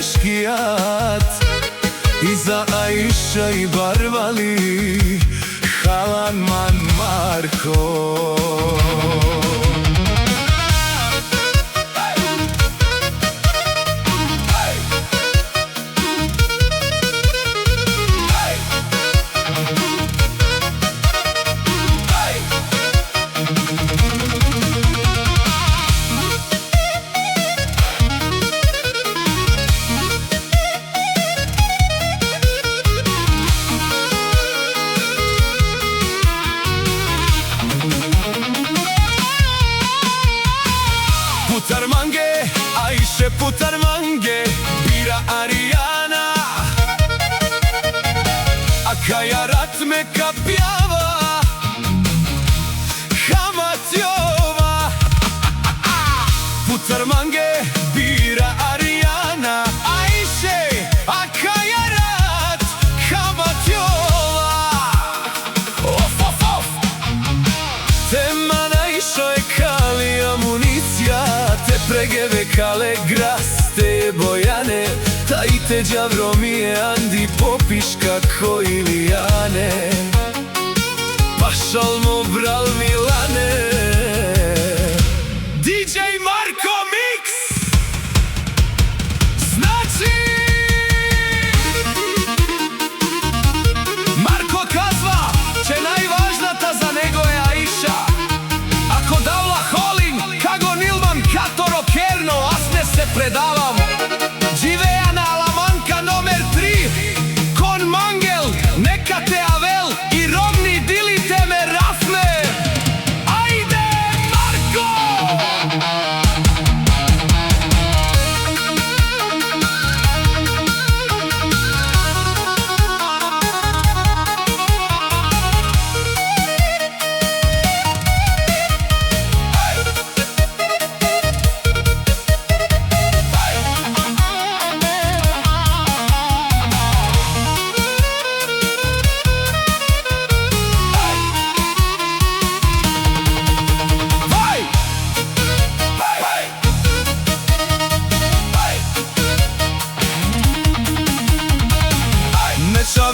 тешкият и за Аиша и Барвали Халанман Марко. Putarmange, Aisha Putarmange, Bira Ariana Akayarat me kapjava Hamatjova Putarmange, Bira Ariana Aisha Akayarat Hamatjova Of, of, of Teman Aisha e kali amunicija Pregeve kale graste bojane Tajte džavromije andi popiška ko Ilijane Pašalmo bral Milane DJ Marko Mix Znači Marko kazva Če najvažna ta za nego je Aisha Ako davla holing Kago Nilman Katoro Kerno Asne se predavam Dživeja na Alamanka nomer 3 Kon Mangel Neka te Avel I Romni dilite me Rafne Ajde Marko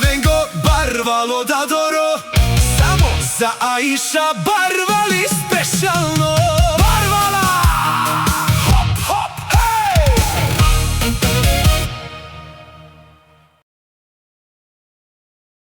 Vengo Barvalo da Doro Samo za Aisha Barvali specijalno